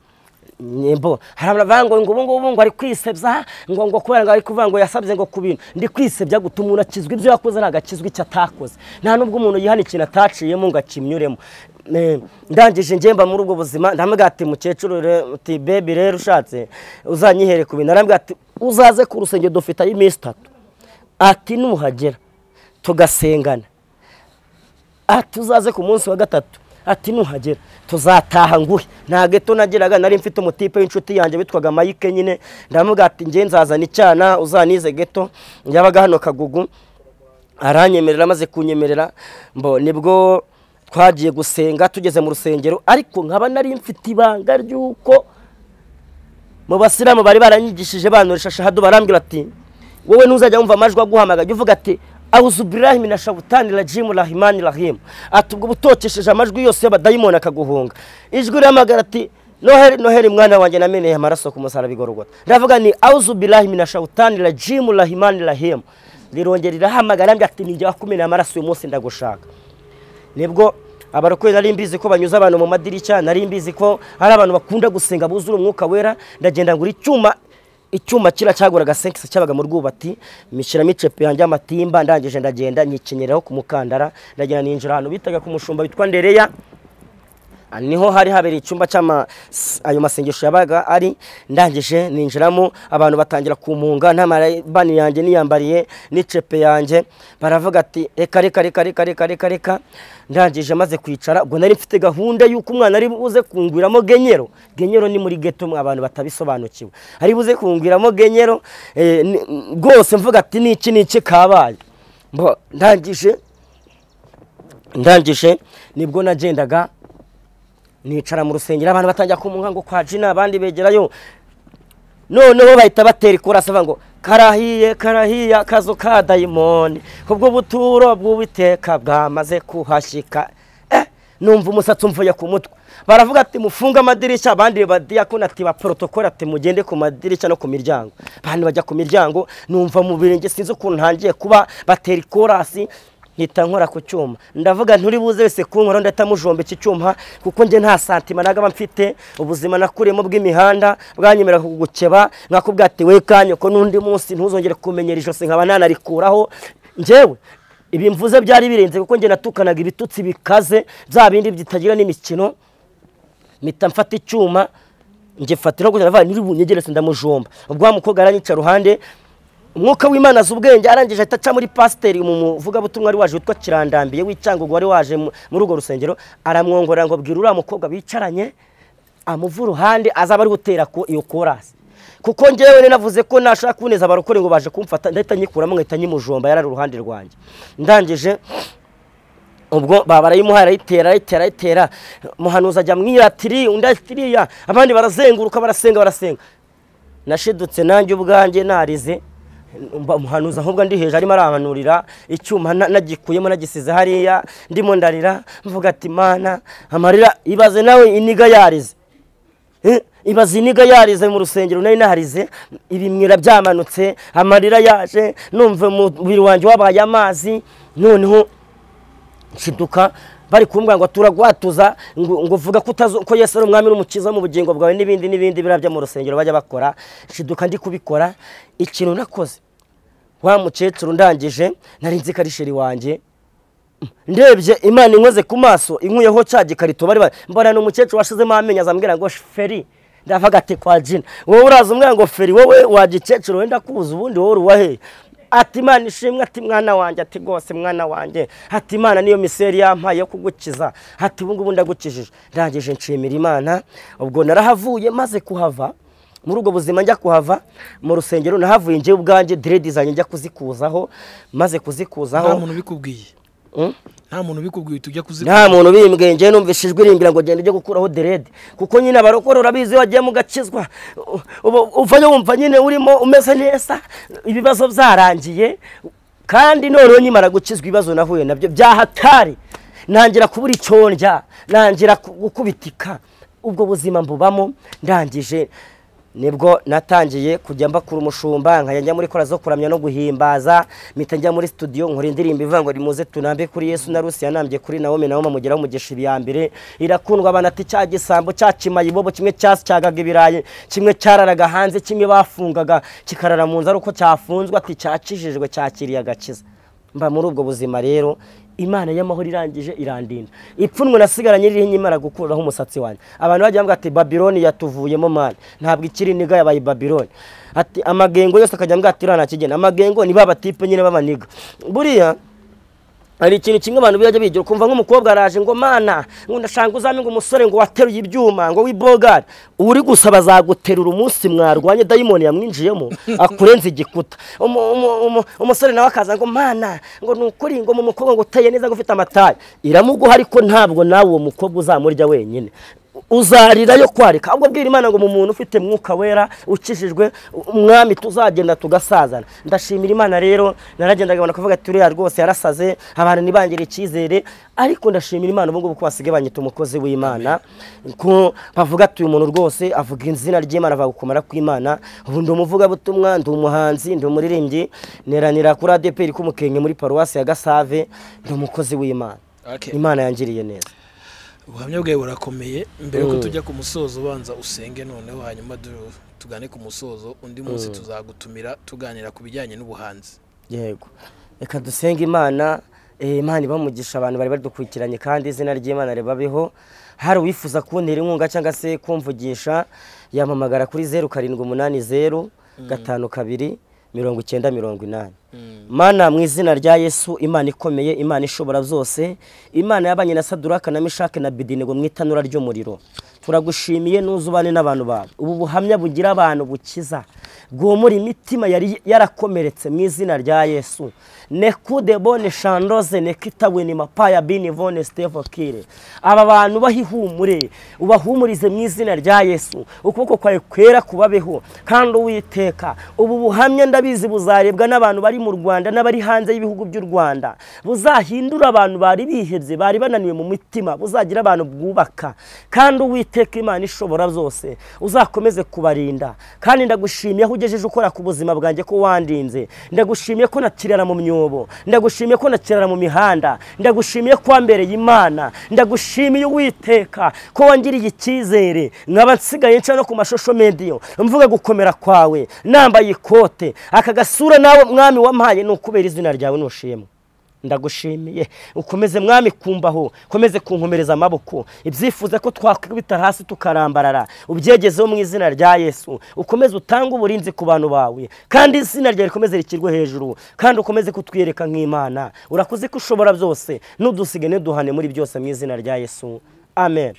nyembo harabavuga ngo ubu ngo ari kwisebya ngo kubera ngo ari kuvuga ngo yasabye ngo kubintu ndi kwisebya gutuma umuntu akizwa ibyo yakoze nagakizwa icyo atakoze nta nubwo umuntu yihana ikintu ataciyemo ngo akimyuremo ndangije njemba muri ubwo buzima ndamubwira ati mukecuru ati baby rero ushatse uzanyihere ku bintu arambwira ati uzaze ku rusengero dufite iminsi 3 ati nuhagera tugasengana ati uzaze ku munsi wa 3 ati nuhagera tuzataha nguhe nta geto nageraga nari mfite umutipe w'inshuti yanjye bitwaga Mike nyine ndamubwira ati nge nzazana icyana uzanize geto yabaga hano Kagugu aranyemerera maze kunyemerera mbo nibwo twagiye gusenga tugeze mu rusengero ariko nkaba nari mfite ibanga ryuko mu basiramu bari baranyigishije banoresha shahadu barambwira ati wowe ntuzajya wumva amajwi aguhamagaye uvuga ati auzu billahi minashabutani rajim rahimani rahim atubwo butokesheje amajwi yose y'abadayimoni akaguhunga ijwi ramagara ati noheri mwana wanjye nameneye amaraso ku musaraba igorogota ndavuga ni auzu billahi minashabutani rajim rahimani rahim lirongera irahamagara ati ninjye wakumena amaraso uyu munsi ndagushaka nibwo abarokore nari mbizi ko banyuza abantu mu madirishya nari mbizi ko hari abantu bakunda gusenga buzura umwuka wera ndagenda ngura icyuma kira cyaguraga 5 cyabaga mu rwubati mishira micepe yanjye amatimba ndangije ndagenda nyikinyeraho ku mukandara ndagenda ninjira hano bitaga ku mushumba bitwa Ndereya niho hari habera icyumba ayo masengesho yabaga ari ndangije ninjiramo abantu batangira kumunga ntamarabani yanjye niyambariye n'icepe yanjye baravuga ati reka ndangije maze kwicara ubwo nari mfite gahunda yuko umwana ari buze kungwiramo genyero ni muri geto abantu batabisobanukiwe ari buze kungwiramo genyero rwose mvuga ati niki kabaye ndangije nibwo nagendaga nicara mu rusengero abantu batangira kumunga ngo kwa Jina abandi begerayo noneho bahita batera ikorasa ngo karahiye akazo ka dayimoni kubwo buturo bw'Uwiteka bwamaze kuhashika numva umusatsi umvuye ku mutwe baravuga ati mufunga amadirishya abandi badiyakona ati ba protocol ati mugende ku madirishya no ku miryango bandi bajya ku miryango numva mu birenge sinzi ukuntu ntangiye kuba batera ikorasi hita nkora ku cyuma ndavuga nturi buze wese kunkora ndatamujombe iki cyuma kuko nge nta santima naga mfite ubuzima nakuremo bw'imihanda bwanyemera kugukeba nkakubwa ati we kanyo ko nundi munsi ntuzongere kumenyera ijose nkaba nanarikuraho njewe ibimvuze byari birenze kuko nge natukanaga ibitutsi bikaze bya bindi byitagira n'imikino mita mfata icyuma nge fatira kugira ndavuga niri bunyegerese ndamujomba ubwo mukobwa aranyica ruhande umwuka w'Imana z'ubwenge arangije ataca muri pasiteri umuvuga butumwa ari waje witwa Kirandambiye w'Icyangugu wari waje muri ugo rusengero aramwongora ngo bwira uriya mukobwa bicaranye amuvu ruhande azaba ari gutera ko iyo korasi kuko ngewe navuze ko nashaka kuboneza abarokore ngo baje kumfata ndahita nyikuramo nkahita nyimujomba yarari uruhande rwanjye ndangije ubwo babarayimuha arayitera muhanuza ajya mwiratiri undatiriya abandi barazenguruka barasenga nashidutse nanjye ubwanjye narize umuhanuza ahubwo ndi heje arimo arahanurira icyuma nagikuyemo nagisize hariya ndimo ndarira mvuga ati Mana amarira ibaze nawe iniga yarize ibaze iniga yarize mu rusengero nari naharize ibimwira byamanutse amarira yaje numva mubiri wanjye wabaye amazi noneho shiduka bari kumbwa ngo turagwatuza ngo vuga ko Yesu ari umwami n'umukiza mu bugingo bwawe n'ibindi birabya mu rusengero bajya bakora shiduka ndi kubikora ikintu nakoze wa mukecuru ndangije nari nzi karisheri wanjye ndebye Imana inkoze ku maso inkuyeho cya gikarito bari mbona n'umukecuru washizemo amenya azambwira ngo Feri ndavuga ati kwa Jina wowe uraza umwana ngo Feri wowe wagikecuru wenda kubuza ubundi wowe uruwahe ati Imana ishimwe ati mwana wanjye ati gose mwana wanjye ati Imana niyo miseri yampaye yo kugukiza ati ubungubu ndagukijije ndangije nshimira Imana ubwo narahavuye maze kuhava muri ubwo buzima njya kuhava mu rusengero nahavuye nje ubwanje dread zanjye njya kuzikuzaho maze kuzikuzaho nta muntu bikubwiye nta muntu bikubwiye tujya kuzikuza nta muntu bimbwiye nje numvishijwe irimbira ngo gende gukuraho dread kuko nyine abarokora urabizi wagiye mu gakizwa uvayo wumva nyine urimo umeze neza ibibazo byarangiye kandi none nyimara gukizwa ibibazo nahuye nabyo byahatari nangira kubura icyondya nangira gukubitika ubwo buzima mbubamo ndangije nibwo natangiye kujya mbakura umushumba nkajya muri kora zo kuramya no guhimbaza mpita njya muri studio nkora indirimbo ivuga ngo rimuze tunambe kuri Yesu na Rusi yanambye kuri Naomi mugeraho umugisha ibiyambere irakundwa abana ati cya gisambo cyacima ibobo kimwe cyagaga ibirayi kimwe cyararaga hanze kimwe bafungaga kikarara mu nzara uko cyafunzwe ati cyakijijwe cyakiriye agakiza mba muri ubwo buzima rero Imana y'amahoro irangije irandinda ipfunwe nasigaranye riri nyimara gukuraho umusatsi wanjye abantu bajya mbwa ati Babiloni yatuvuyemo mani ntabwo ikiri niga yabaye Babiloni ati amagengo yose akajya mbwa ati rana kigena amagengo ni baba type nyine babaniga buriya ari ikintu kimwe abantu bijya bigira kumva nk'umukobwa araje ngo mana ngo ndashanga uzame ngo umusore ngo wateruye ibyuma ngo wibogara uri gusaba zaguterura umunsi mwarwanye dayimoni yamwinjiyemo akurenza igikuta umusore nawe akaza ngo mana ngo nukuri ngo mu mukobwa ngo uteye neza gufite amataye iramuguha ariko ntabwo nawe uwo mukobwa uzamurya wenyine uzarira yo kwarika ahubwo bwira Imana ngo mu muntu ufite mwuka wera ukijijwe umwami tuzagenda tugasazana ndashimira Imana rero naragendaga bana kuvuga ati uriya rwose yarasaze abantu nibangira ikizere ariko ndashimira Imana ubwo ko basige banyita umukozi w'Imana ko bavuga ati uyu muntu rwose avuga izina ry'Imana avuga kw'Imana ubundi umuvuga butumwa ndi umuhanzi ndi umuririmbyi neranira kuri ADPR kumukenke muri paruwasi ya Gasave ndi umukozi w'Imana Imana yangiriye neza ubuhamya bwawe burakomeye mbere yuko tujya ku musozo ubanza usenge noneho hanyuma tugane ku musozo undi munsi tuzagutumira tuganira ku bijyanye n'ubuhanzi yego reka dusenge Imana Imana ibamugisha abantu bari badukurikiranye kandi izina ry'Imana ribabeho hari uwifuza kuntera inkunga cyangwa se kumvugisha yampamagara kuri 0780 52 9080 Mana mu izina rya Yesu Imana ikomeye Imana ishobora byose Imana yabanye na Saduraka na Mishake na Abedenego mwitanura ry'umuriro turagushimiye nuzubane n'abantu bawe ubu buhamya bugira abantu bukiza bwomura imitima yari yarakomeretse mu izina rya Yesu nekude bone shandoze nekitawe ni mapaya bini vone Stefo Kire aba bantu bahihumure ubahumurize mu izina rya Yesu ukuboko kwawe kwera kubabeho kandi Uwiteka ubu buhamya ndabizi buzarebwa n'abantu bari mu Rwanda n'abari hanze y'ibihugu by'u Rwanda buzahindura abantu bari bihebye bari bananiwe mu mitima buzagira abantu bwubaka kandi Uwiteka Imana ishobora byose uzakomeze kubarinda kandi ndagushimiye aho ugejeje ukora ku buzima bwanjye ko wandinze ndagushimiye ko nakirara mu myobo ndagushimiye ko nakirara mu mihanda ndagushimiye ko wambereye Imana ndagushimiye Uwiteka ko wangiriye ikizere nkaba nsigaye nca no ku mashosho media mvuga gukomera kwawe nambaye ikote akagasura nawe mwami wampaye n'ukubera izina ryawe n'ushimwe ndagushimiye ukomeze mwami kumbaho komeze kunkomereza amaboko ibyifuza ko twakwita hasi tukarambarara ubyegezeho mu izina rya Yesu ukomeze utanga uburinzi ku bantu bawe kandi izina ryawe rikomeze rikirwe hejuru kandi ukomeze kutwiyereka nk'Imana urakoze ko ushobora byose nudusige duhane muri byose mu izina rya Yesu amen.